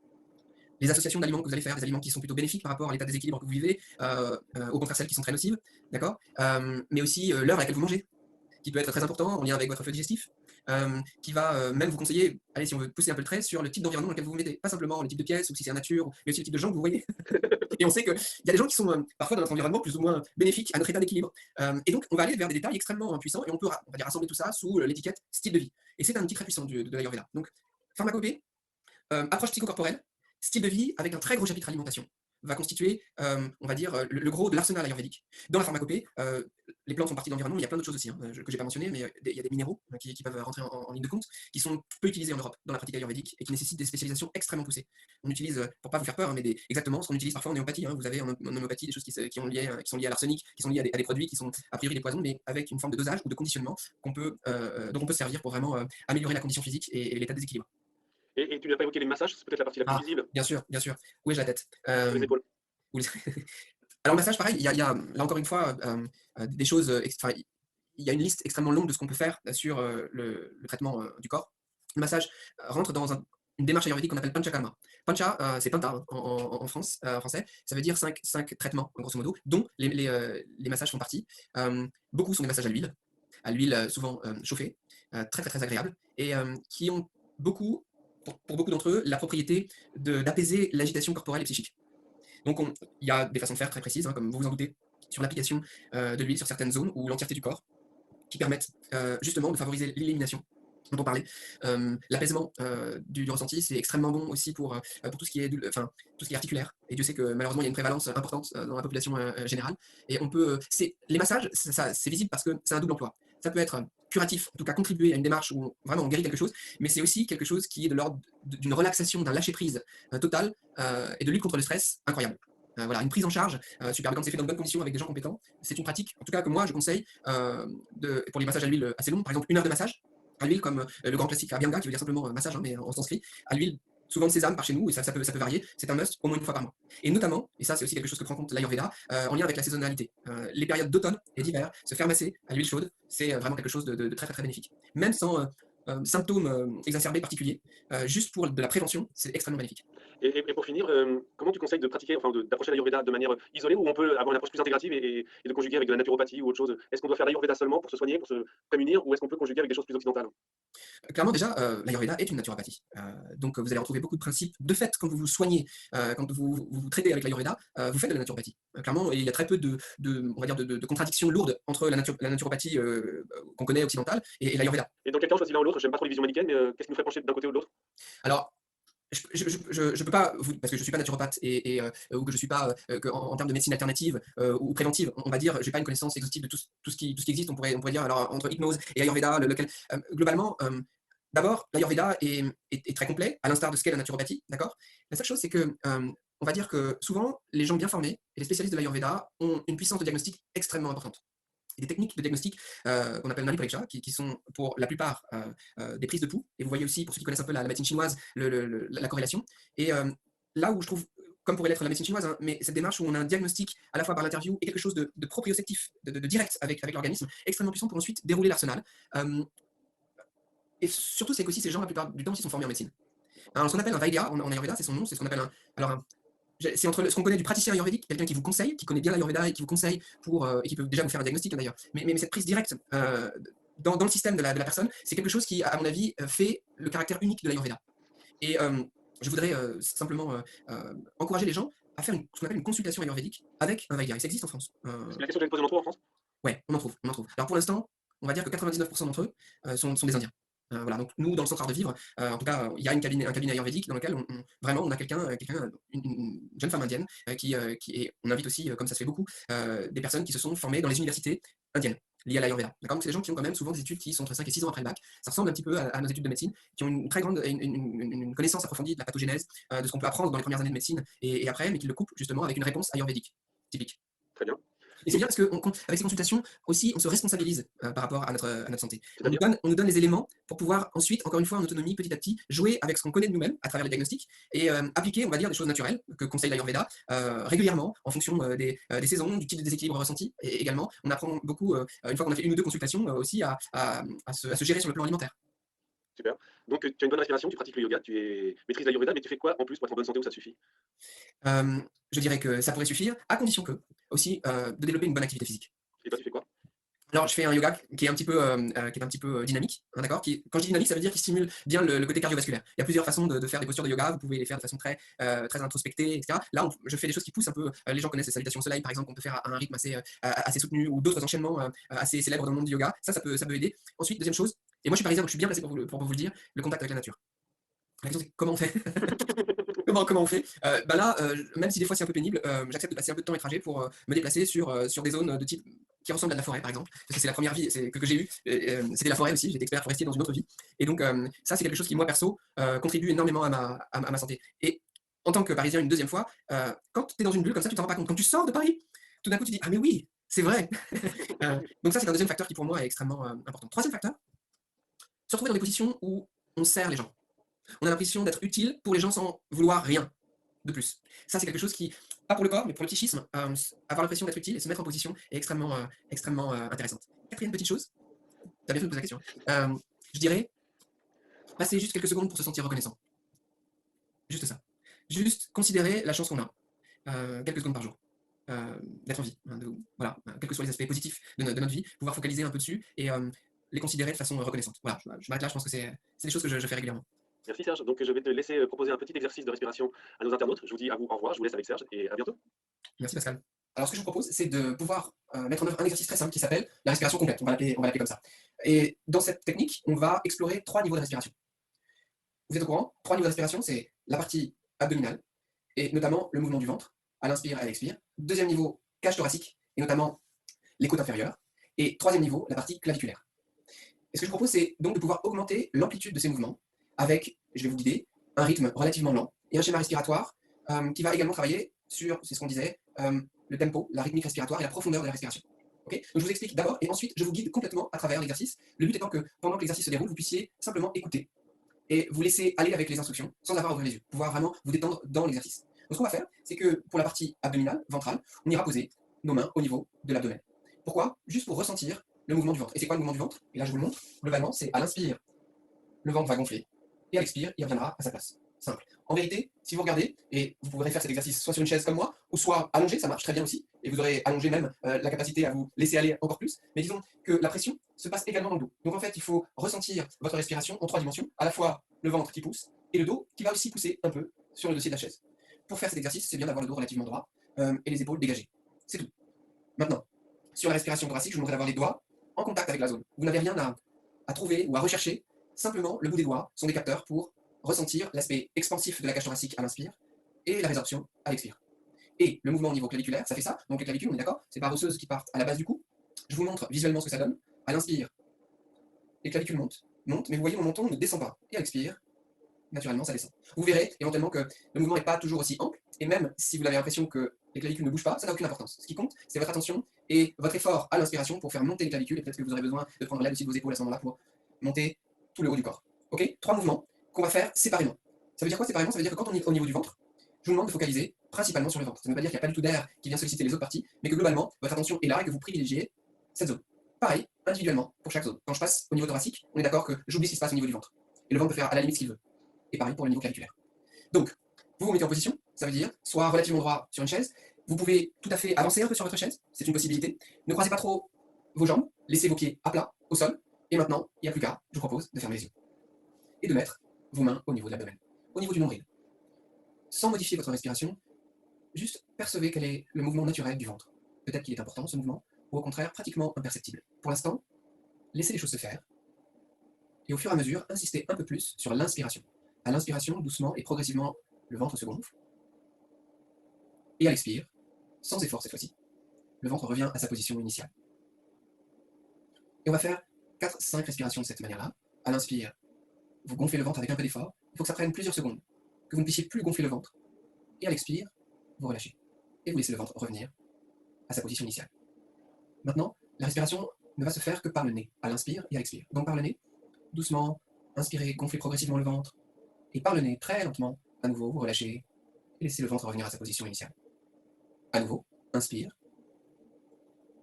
les associations d'aliments que vous allez faire, des aliments qui sont plutôt bénéfiques par rapport à l'état de déséquilibre que vous vivez, au contraire celles qui sont très nocives, d'accord. Mais aussi l'heure à laquelle vous mangez, qui peut être très important en lien avec votre flux digestif, qui va même vous conseiller, allez, si on veut pousser un peu le trait, sur le type d'environnement dans lequel vous vous mettez. Pas simplement le type de pièce ou si c'est en nature, mais aussi le type de gens que vous voyez. Et on sait qu'il y a des gens qui sont parfois dans notre environnement plus ou moins bénéfiques à notre état d'équilibre. Et donc, on va aller vers des détails extrêmement puissants et on peut on va dire, rassembler tout ça sous l'étiquette style de vie. Et c'est un outil très puissant de l'Ayurveda. Donc, pharmacopée, approche psychocorporelle, style de vie avec un très gros chapitre alimentation va constituer, on va dire, le gros de l'arsenal ayurvédique. Dans la pharmacopée, les plantes font partie de l'environnement, mais il y a plein d'autres choses aussi, hein, que je n'ai pas mentionné, mais il y a des minéraux qui peuvent rentrer en ligne de compte, qui sont peu utilisés en Europe dans la pratique ayurvédique et qui nécessitent des spécialisations extrêmement poussées. On utilise, pour pas vous faire peur, hein, mais exactement ce qu'on utilise parfois en homéopathie. Hein. Vous avez en homéopathie des choses qui sont liées à l'arsenic, qui sont liées à des produits qui sont a priori des poisons, mais avec une forme de dosage ou de conditionnement dont on peut se servir pour vraiment améliorer la condition physique et l'état de déséquilibre. Et tu n'as pas évoqué les massages, c'est peut-être la partie la plus Ah, visible bien sûr. Où est-ce la tête? sur les épaules. Ou les alors le massage pareil, il y a là encore une fois, des choses, enfin, il y a une liste extrêmement longue de ce qu'on peut faire, sur, le traitement, du corps. Le massage, rentre dans une démarche ayurvédique qu'on appelle Panchakarma. Pancha, c'est Panta hein, en France, français, ça veut dire cinq traitements, grosso modo, dont les massages font partie. Beaucoup sont des massages à l'huile, souvent, chauffée, très, très, très agréables et qui ont beaucoup, pour beaucoup d'entre eux, la propriété d'apaiser l'agitation corporelle et psychique. Donc il y a des façons de faire très précises, hein, comme vous vous en doutez, sur l'application de l'huile sur certaines zones ou l'entièreté du corps, qui permettent justement de favoriser l'élimination dont on parlait. L'apaisement du ressenti, c'est extrêmement bon aussi pour tout ce qui est, tout ce qui est articulaire. Et Dieu sait que malheureusement, il y a une prévalence importante dans la population générale. Et on peut, les massages, c'est visible parce que c'est un double emploi. Ça peut être curatif, en tout cas contribuer à une démarche où vraiment on guérit quelque chose, mais c'est aussi quelque chose qui est de l'ordre d'une relaxation, d'un lâcher-prise total et de lutte contre le stress incroyable. Voilà, une prise en charge super. Quand c'est fait dans de bonnes conditions avec des gens compétents, c'est une pratique, en tout cas que moi je conseille pour les massages à l'huile assez longs, par exemple 1 heure de massage à l'huile, comme le grand classique Abhyanga, qui veut dire simplement massage, hein, mais en sanskrit, à l'huile souvent de sésame par chez nous, et ça peut varier, c'est un must au moins une fois par mois. Et notamment, et ça c'est aussi quelque chose que prend en compte l'Ayurveda, en lien avec la saisonnalité. Les périodes d'automne et d'hiver, se faire masser à l'huile chaude, c'est vraiment quelque chose de très, très, très bénéfique. Même sans symptômes exacerbés particuliers, juste pour de la prévention, c'est extrêmement bénéfique. Et pour finir, comment tu conseilles de pratiquer, enfin d'approcher l'Ayurveda de manière isolée ou on peut avoir une approche plus intégrative et de conjuguer avec de la naturopathie ou autre chose? Est-ce qu'on doit faire l'Ayurveda seulement pour se soigner, pour se prémunir ou est-ce qu'on peut conjuguer avec des choses plus occidentales? Clairement, déjà, l'Ayurveda est une naturopathie. Donc, vous allez retrouver beaucoup de principes. De fait, quand vous vous soignez, quand vous traitez avec l'Ayurveda, vous faites de la naturopathie. Clairement, et il y a très peu on va dire de contradictions lourdes entre la naturopathie qu'on connaît occidentale et l'Ayurveda. Et dans quel cas on choisit l'un ou l'autre? J'aime pas trop les visions manichéennes, mais qu'est-ce qui nous fait pencher d'un côté ou de l'autre? Alors, je peux pas vous, parce que je suis pas naturopathe ou que je suis pas en termes de médecine alternative ou préventive, on va dire, j'ai pas une connaissance exhaustive de tout ce qui existe. On pourrait dire alors entre hypnose et Ayurveda, lequel globalement. D'abord, l'Ayurveda est très complet, à l'instar de ce qu'est la naturopathie, d'accord. La seule chose, c'est que on va dire que souvent, les gens bien formés et les spécialistes de l'Ayurveda ont une puissance de diagnostic extrêmement importante. Et des techniques de diagnostic qu'on appelle Nali Pariksha, qui sont pour la plupart des prises de pouls. Et vous voyez aussi, pour ceux qui connaissent un peu la médecine chinoise, la corrélation. Et là où je trouve, comme pourrait l'être la médecine chinoise, hein, mais cette démarche où on a un diagnostic à la fois par l'interview et quelque chose de proprioceptif, de direct avec l'organisme, extrêmement puissant pour ensuite dérouler l'arsenal. Et surtout, c'est qu'aussi ces gens, la plupart du temps, ils sont formés en médecine. Alors, ce qu'on appelle un Vaidya en Ayurveda, c'est son nom, c'est ce qu'on appelle c'est entre ce qu'on connaît du praticien ayurvédique, quelqu'un qui vous conseille, qui connaît bien l'Ayurveda et qui vous conseille et qui peut déjà vous faire un diagnostic hein, d'ailleurs. Mais cette prise directe dans le système de la personne, c'est quelque chose qui, à mon avis, fait le caractère unique de l'Ayurveda. Et je voudrais simplement encourager les gens à faire ce qu'on appelle une consultation ayurvédique avec un Vaidya. Et ça existe en France. C'est la question que j'allais te poser, on en trouve en France? Ouais, on en trouve, on en trouve. Alors pour l'instant, on va dire que 99% d'entre eux sont des Indiens. Voilà, donc nous, dans le centre Art de Vivre, en tout cas, il y a un cabinet ayurvédique dans lequel vraiment on a une jeune femme indienne et on invite aussi, comme ça se fait beaucoup, des personnes qui se sont formées dans les universités indiennes liées à l'Ayurveda. D'accord. Donc c'est des gens qui ont quand même souvent des études qui sont entre 5 et 6 ans après le bac. Ça ressemble un petit peu à nos études de médecine, qui ont une très grande une connaissance approfondie de la pathogénèse, de ce qu'on peut apprendre dans les premières années de médecine et après, mais qui le couplent justement avec une réponse ayurvédique typique. Très bien. Et c'est bien parce qu'avec ces consultations aussi, on se responsabilise par rapport à notre santé. C'est-à-dire? On nous donne les éléments pour pouvoir ensuite, encore une fois, en autonomie, petit à petit, jouer avec ce qu'on connaît de nous-mêmes à travers les diagnostics et appliquer, on va dire, des choses naturelles que conseille l'Ayurveda régulièrement en fonction des saisons, du type de déséquilibre ressenti. Et également, on apprend beaucoup, une fois qu'on a fait 1 ou 2 consultations, aussi à se gérer sur le plan alimentaire. Super. Donc tu as une bonne respiration, tu pratiques le yoga, tu maîtrises l'Ayurveda, mais tu fais quoi en plus pour être en bonne santé ou ça suffit? Je dirais que ça pourrait suffire, à condition que, aussi, de développer une bonne activité physique. Et toi, tu fais quoi? Alors, je fais un yoga qui est un petit peu, dynamique, hein, d'accord. Quand je dis dynamique, ça veut dire qu'il stimule bien le côté cardiovasculaire. Il y a plusieurs façons de faire des postures de yoga. Vous pouvez les faire de façon très introspectée, etc. Là, je fais des choses qui poussent un peu. Les gens connaissent les salutations au soleil, par exemple, qu'on peut faire à un rythme assez soutenu, ou d'autres enchaînements assez célèbres dans le monde du yoga. Ça peut aider. Ensuite, deuxième chose, et moi je suis parisien, donc je suis bien placé pour vous le dire, le contact avec la nature. La question c'est comment on fait. Comment on fait là, même si des fois c'est un peu pénible, j'accepte de passer un peu de temps et trajet pour me déplacer sur des zones de type qui ressemblent à de la forêt, par exemple. Parce que c'est la première vie que j'ai eue. C'était la forêt aussi, j'étais expert forestier dans une autre vie. Et donc, ça, c'est quelque chose qui, moi, perso, contribue énormément à ma santé. Et en tant que Parisien, une deuxième fois, quand tu es dans une bulle comme ça, tu t'en rends pas compte. Quand tu sors de Paris, tout d'un coup, tu dis ah, mais oui, c'est vrai. Donc, ça, c'est un deuxième facteur qui, pour moi, est extrêmement important. Troisième facteur, se retrouver dans des positions où on sert les gens. On a l'impression d'être utile pour les gens sans vouloir rien de plus. Ça, c'est quelque chose qui, pas pour le corps, mais pour le psychisme, avoir l'impression d'être utile et se mettre en position est extrêmement intéressante. Quatrième petite chose, tu as bien fait de poser la question, je dirais, passer juste quelques secondes pour se sentir reconnaissant. Juste ça. Juste considérer la chance qu'on a, quelques secondes par jour, d'être en vie, hein, voilà, quels que soient les aspects positifs de notre vie, pouvoir focaliser un peu dessus et les considérer de façon reconnaissante. Voilà, je m'arrête là, je pense que c'est des choses que je fais régulièrement. Merci Serge. Donc je vais te laisser proposer un petit exercice de respiration à nos internautes. Je vous dis à vous au revoir, je vous laisse avec Serge et à bientôt. Merci Pascal. Alors ce que je vous propose, c'est de pouvoir mettre en œuvre un exercice très simple qui s'appelle la respiration complète. On va l'appeler comme ça. Et dans cette technique, on va explorer 3 niveaux de respiration. Vous êtes au courant? 3 niveaux de respiration, c'est la partie abdominale, et notamment le mouvement du ventre, à l'inspire et à l'expire. Deuxième niveau, cage thoracique, et notamment les côtes inférieures. Et troisième niveau, la partie claviculaire. Et ce que je propose, c'est donc de pouvoir augmenter l'amplitude de ces mouvements avec, je vais vous guider, un rythme relativement lent et un schéma respiratoire qui va également travailler sur, c'est ce qu'on disait, le tempo, la rythmique respiratoire et la profondeur de la respiration. Okay, donc je vous explique d'abord et ensuite je vous guide complètement à travers l'exercice. Le but étant que pendant que l'exercice se déroule, vous puissiez simplement écouter et vous laisser aller avec les instructions sans avoir à ouvrir les yeux, pouvoir vraiment vous détendre dans l'exercice. Donc ce qu'on va faire, c'est que pour la partie abdominale, ventrale, on ira poser nos mains au niveau de l'abdomen. Pourquoi? Juste pour ressentir le mouvement du ventre. Et c'est quoi le mouvement du ventre? Et là je vous le montre. Globalement, c'est à l'inspire, le ventre va gonfler, et à l'expire, il reviendra à sa place. Simple. En vérité, si vous regardez, et vous pourrez faire cet exercice soit sur une chaise comme moi, ou soit allongé, ça marche très bien aussi, et vous aurez allongé même la capacité à vous laisser aller encore plus, mais disons que la pression se passe également dans le dos. Donc en fait, il faut ressentir votre respiration en 3 dimensions, à la fois le ventre qui pousse, et le dos qui va aussi pousser un peu sur le dossier de la chaise. Pour faire cet exercice, c'est bien d'avoir le dos relativement droit, et les épaules dégagées. C'est tout. Maintenant, sur la respiration thoracique, je vous demanderai d'avoir les doigts en contact avec la zone. Vous n'avez rien à trouver ou à rechercher, simplement le bout des doigts sont des capteurs pour ressentir l'aspect expansif de la cage thoracique à l'inspire et la résorption à l'expire. Et le mouvement au niveau claviculaire, ça fait ça. Donc les clavicules, on est d'accord, c'est par osseuses qui partent à la base du cou. Je vous montre visuellement ce que ça donne. À l'inspire, les clavicules montent, mais vous voyez, mon menton ne descend pas. Et à l'expire, naturellement, ça descend. Vous verrez éventuellement que le mouvement n'est pas toujours aussi ample, et même si vous avez l'impression que les clavicules ne bougent pas, ça n'a aucune importance. Ce qui compte, c'est votre attention et votre effort à l'inspiration pour faire monter les clavicules, et peut-être que vous aurez besoin de prendre l'aide aussi de vos épaules à ce moment-là pour monter tout le haut du corps. Ok? 3 mouvements qu'on va faire séparément. Ça veut dire quoi séparément? Ça veut dire que quand on est au niveau du ventre, je vous demande de focaliser principalement sur le ventre. Ça ne veut pas dire qu'il n'y a pas du tout d'air qui vient solliciter les autres parties, mais que globalement, votre attention est là et que vous privilégiez cette zone. Pareil, individuellement, pour chaque zone. Quand je passe au niveau thoracique, on est d'accord que j'oublie ce qui se passe au niveau du ventre. Et le ventre peut faire à la limite ce qu'il veut. Et pareil pour le niveau claviculaire. Donc, vous vous mettez en position, ça veut dire soit relativement droit sur une chaise. Vous pouvez tout à fait avancer un peu sur votre chaise, c'est une possibilité. Ne croisez pas trop vos jambes, laissez vos pieds à plat, au sol. Et maintenant, il n'y a plus qu'à, je vous propose de fermer les yeux. Et de mettre vos mains au niveau de l'abdomen, au niveau du nombril. Sans modifier votre respiration, juste percevez quel est le mouvement naturel du ventre. Peut-être qu'il est important ce mouvement, ou au contraire pratiquement imperceptible. Pour l'instant, laissez les choses se faire, et au fur et à mesure, insistez un peu plus sur l'inspiration. À l'inspiration, doucement et progressivement, le ventre se gonfle, et à l'expire, sans effort cette fois-ci, le ventre revient à sa position initiale. Et on va faire 4-5 respirations de cette manière-là. À l'inspire, vous gonflez le ventre avec un peu d'effort, il faut que ça prenne plusieurs secondes, que vous ne puissiez plus gonfler le ventre. Et à l'expire, vous relâchez. Et vous laissez le ventre revenir à sa position initiale. Maintenant, la respiration ne va se faire que par le nez, à l'inspire et à l'expire. Donc par le nez, doucement, inspirez, gonflez progressivement le ventre. Et par le nez, très lentement, à nouveau, vous relâchez et laissez le ventre revenir à sa position initiale. À nouveau, inspire.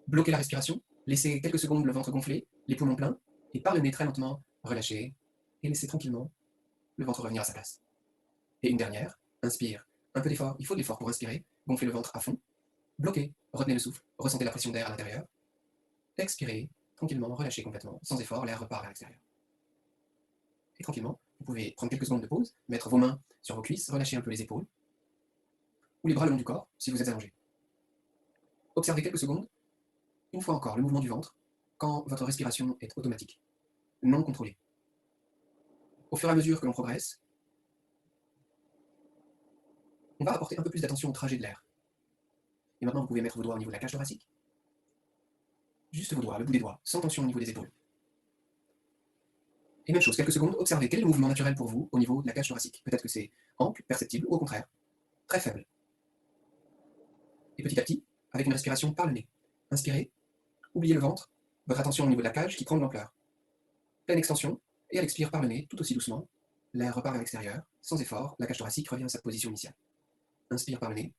Bloquez la respiration, laissez quelques secondes le ventre gonfler, les poumons pleins, et par le nez, très lentement, relâchez et laissez tranquillement le ventre revenir à sa place. Et une dernière, inspire. Un peu d'effort, il faut de l'effort pour inspirer, gonflez le ventre à fond, bloquez, retenez le souffle, ressentez la pression d'air à l'intérieur, expirez, tranquillement, relâchez complètement, sans effort, l'air repart vers l'extérieur. Et tranquillement, vous pouvez prendre quelques secondes de pause, mettre vos mains sur vos cuisses, relâcher un peu les épaules, ou les bras le long du corps, si vous êtes allongé. Observez quelques secondes, une fois encore, le mouvement du ventre, quand votre respiration est automatique, non contrôlée. Au fur et à mesure que l'on progresse, on va apporter un peu plus d'attention au trajet de l'air. Et maintenant, vous pouvez mettre vos doigts au niveau de la cage thoracique. Juste vos doigts, le bout des doigts, sans tension au niveau des épaules. Et même chose, quelques secondes, observez quel est le mouvement naturel pour vous au niveau de la cage thoracique. Peut-être que c'est ample, perceptible, ou au contraire, très faible. Et petit à petit, avec une respiration par le nez. Inspirez, oubliez le ventre, votre attention au niveau de la cage qui prend de l'ampleur. Pleine extension, et à l'expire par le nez, tout aussi doucement. l'air repart vers l'extérieur, sans effort, la cage thoracique revient à sa position initiale. Inspire par le nez,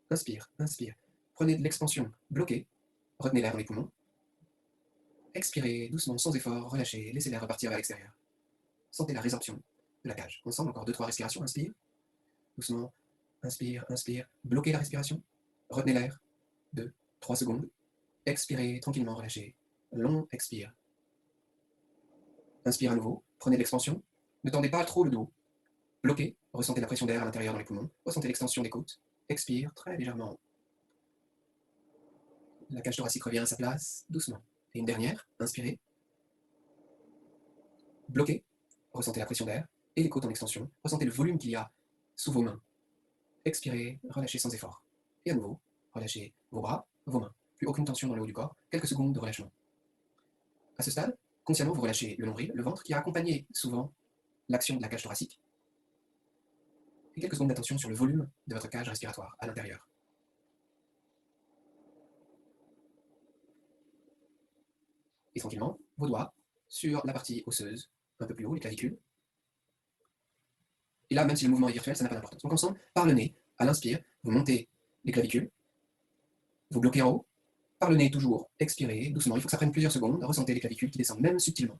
inspire, inspire. Prenez de l'expansion, bloquez, retenez l'air dans les poumons. Expirez doucement, sans effort, relâchez, laissez l'air repartir vers l'extérieur. Sentez la résorption de la cage. Ensemble, encore 2-3 respirations, inspire, doucement, inspire, inspire, bloquez la respiration, retenez l'air, 2-3 secondes, expirez tranquillement, relâchez, long expire. Inspire à nouveau, prenez de l'expansion, ne tendez pas trop le dos, bloquez, ressentez la pression d'air à l'intérieur dans les poumons, ressentez l'extension des côtes, expire très légèrement. La cage thoracique revient à sa place, doucement. Et une dernière, inspirez, bloquez, ressentez la pression d'air et les côtes en extension, ressentez le volume qu'il y a sous vos mains. Expirez, relâchez sans effort. Et à nouveau, relâchez vos bras, vos mains. Plus aucune tension dans le haut du corps, quelques secondes de relâchement. À ce stade, consciemment, vous relâchez le nombril, le ventre, qui a accompagné souvent l'action de la cage thoracique. Et quelques secondes d'attention sur le volume de votre cage respiratoire à l'intérieur. Et tranquillement, vos doigts sur la partie osseuse, un peu plus haut, les clavicules. Et là, même si le mouvement est virtuel, ça n'a pas d'importance. Donc ensemble, par le nez, à l'inspire, vous montez les clavicules, vous bloquez en haut, par le nez toujours, expirez doucement, il faut que ça prenne plusieurs secondes, ressentez les clavicules qui descendent, même subtilement.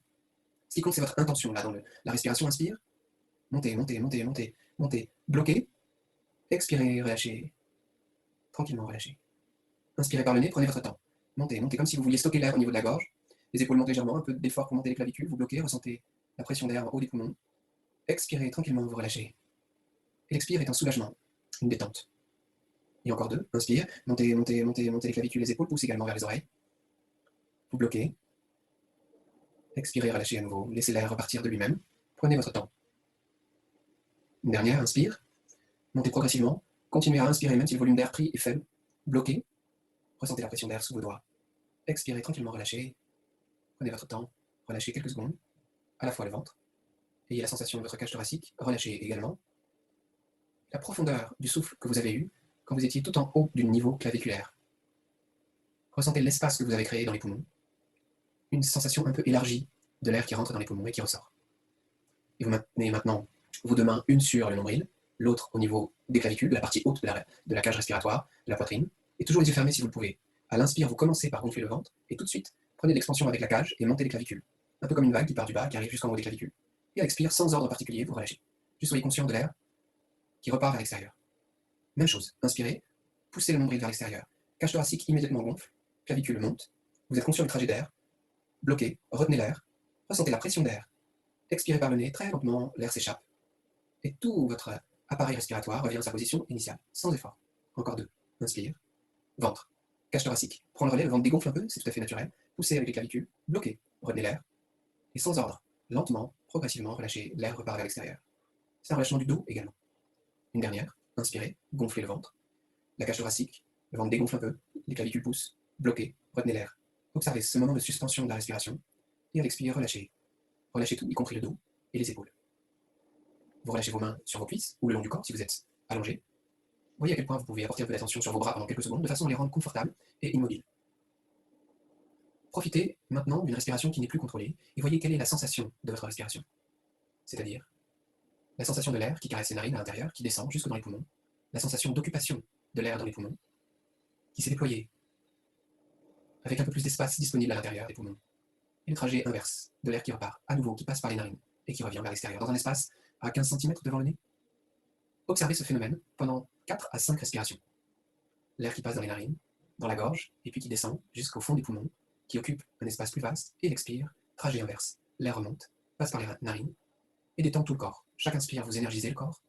Ce qui compte, c'est votre intention, là, dans la respiration, inspire, montez, montez, montez, montez, montez, bloquez, expirez, relâchez, tranquillement, relâchez. Inspirez par le nez, prenez votre temps, montez, montez, comme si vous vouliez stocker l'air au niveau de la gorge, les épaules montent légèrement, un peu d'effort pour monter les clavicules, vous bloquez, ressentez la pression d'air en haut des poumons, expirez, tranquillement, vous relâchez. Et l'expire est un soulagement, une détente. Et encore 2, inspire, montez, montez, montez, montez les clavicules, les épaules, poussez également vers les oreilles. Vous bloquez. Expirez, relâchez à nouveau, laissez l'air repartir de lui-même. Prenez votre temps. Une dernière, inspire, montez progressivement, continuez à inspirer même si le volume d'air pris est faible. Bloquez, ressentez la pression d'air sous vos doigts. Expirez tranquillement, relâchez. Prenez votre temps, relâchez quelques secondes, à la fois le ventre. Ayez la sensation de votre cage thoracique, relâchez également. La profondeur du souffle que vous avez eu quand vous étiez tout en haut du niveau claviculaire. Ressentez l'espace que vous avez créé dans les poumons. Une sensation un peu élargie de l'air qui rentre dans les poumons et qui ressort. Et vous maintenez maintenant vos deux mains, une sur le nombril, l'autre au niveau des clavicules, de la partie haute de la cage respiratoire, de la poitrine, et toujours les yeux fermés si vous le pouvez. À l'inspire, vous commencez par gonfler le ventre, et tout de suite, prenez de l'expansion avec la cage et montez les clavicules. Un peu comme une vague qui part du bas, qui arrive jusqu'en haut des clavicules. Et à l'expire, sans ordre particulier, vous relâchez. Juste soyez conscient de l'air qui repart vers l'extérieur. Même chose, inspirez, poussez le nombril vers l'extérieur. Cage thoracique immédiatement gonfle, clavicule monte, vous êtes conscient du trajet d'air, bloquez, retenez l'air, ressentez la pression d'air. Expirez par le nez, très lentement, l'air s'échappe. Et tout votre appareil respiratoire revient à sa position initiale, sans effort. Encore 2. Inspire. Ventre. Cage thoracique. Prends le relais, le ventre dégonfle un peu, c'est tout à fait naturel. Poussez avec les clavicules, bloquez, retenez l'air. Et sans ordre, lentement, progressivement, relâchez, l'air repart vers l'extérieur. C'est un relâchement du dos également. Une dernière. Inspirez, gonflez le ventre. La cage thoracique, le ventre dégonfle un peu, les clavicules poussent, bloquez, retenez l'air. Observez ce moment de suspension de la respiration. Et à l'expire, relâchez. Relâchez tout, y compris le dos et les épaules. Vous relâchez vos mains sur vos cuisses ou le long du corps si vous êtes allongé. Voyez à quel point vous pouvez apporter un peu d'attention sur vos bras pendant quelques secondes de façon à les rendre confortables et immobiles. Profitez maintenant d'une respiration qui n'est plus contrôlée et voyez quelle est la sensation de votre respiration. C'est-à-dire la sensation de l'air qui caresse les narines à l'intérieur, qui descend jusque dans les poumons, la sensation d'occupation de l'air dans les poumons, qui s'est déployée avec un peu plus d'espace disponible à l'intérieur des poumons. Et le trajet inverse de l'air qui repart, à nouveau, qui passe par les narines et qui revient vers l'extérieur, dans un espace à 15 cm devant le nez. Observez ce phénomène pendant 4 à 5 respirations. L'air qui passe dans les narines, dans la gorge, et puis qui descend jusqu'au fond des poumons, qui occupe un espace plus vaste, et l'expire, trajet inverse. L'air remonte, passe par les narines, et détend tout le corps. Chaque inspire, vous énergisez le corps.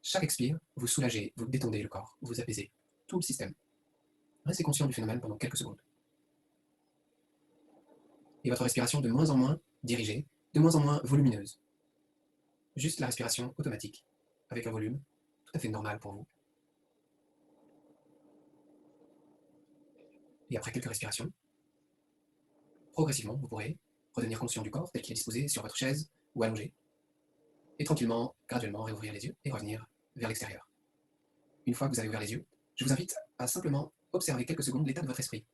Chaque expire, vous soulagez, vous détendez le corps, vous apaisez tout le système. Restez conscient du phénomène pendant quelques secondes. Et votre respiration de moins en moins dirigée, de moins en moins volumineuse. Juste la respiration automatique, avec un volume tout à fait normal pour vous. Et après quelques respirations, progressivement, vous pourrez redevenir conscient du corps tel qu'il est disposé sur votre chaise ou allongé, et tranquillement, graduellement réouvrir les yeux et revenir vers l'extérieur. Une fois que vous avez ouvert les yeux, je vous invite à simplement observer quelques secondes l'état de votre esprit,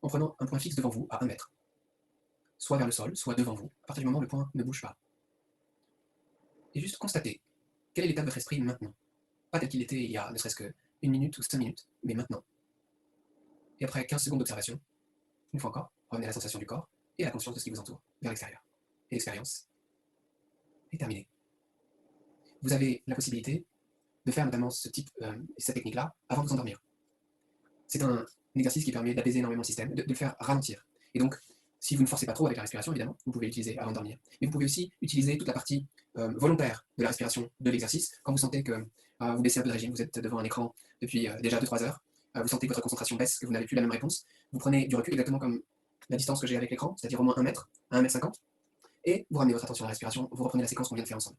en prenant un point fixe devant vous à 1 mètre, soit vers le sol, soit devant vous, à partir du moment où le point ne bouge pas. et juste constater quel est l'état de votre esprit maintenant. Pas tel qu'il était il y a ne serait-ce que 1 minute ou 5 minutes, mais maintenant. Et après 15 secondes d'observation, une fois encore, revenez à la sensation du corps et à la conscience de ce qui vous entoure, vers l'extérieur. Et l'expérience est terminée. Vous avez la possibilité de faire notamment cette technique-là avant de vous endormir. C'est un exercice qui permet d'apaiser énormément le système, de le faire ralentir. Et donc, si vous ne forcez pas trop avec la respiration, évidemment, vous pouvez l'utiliser avant de dormir. Mais vous pouvez aussi utiliser toute la partie volontaire de la respiration de l'exercice. Quand vous sentez que vous baissez un peu de régime, vous êtes devant un écran depuis déjà 2-3 heures, vous sentez que votre concentration baisse, que vous n'avez plus la même réponse, vous prenez du recul exactement comme la distance que j'ai avec l'écran, c'est-à-dire au moins 1 mètre, à 1,50 m, et vous ramenez votre attention à la respiration, vous reprenez la séquence qu'on vient de faire ensemble.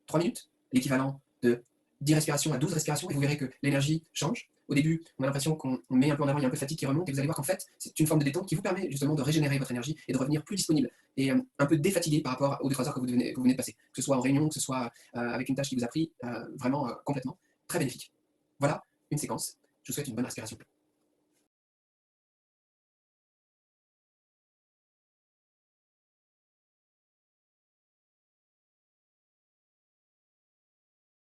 3 minutes, l'équivalent de 10 respirations à 12 respirations, et vous verrez que l'énergie change. Au début, on a l'impression qu'on met un peu en avant, il y a un peu de fatigue qui remonte, et vous allez voir qu'en fait, c'est une forme de détente qui vous permet justement de régénérer votre énergie et de revenir plus disponible et un peu défatigué par rapport aux 2-3 heures que vous venez de passer. Que ce soit en réunion, que ce soit avec une tâche qui vous a pris vraiment complètement. Très bénéfique. Voilà une séquence. Je vous souhaite une bonne respiration.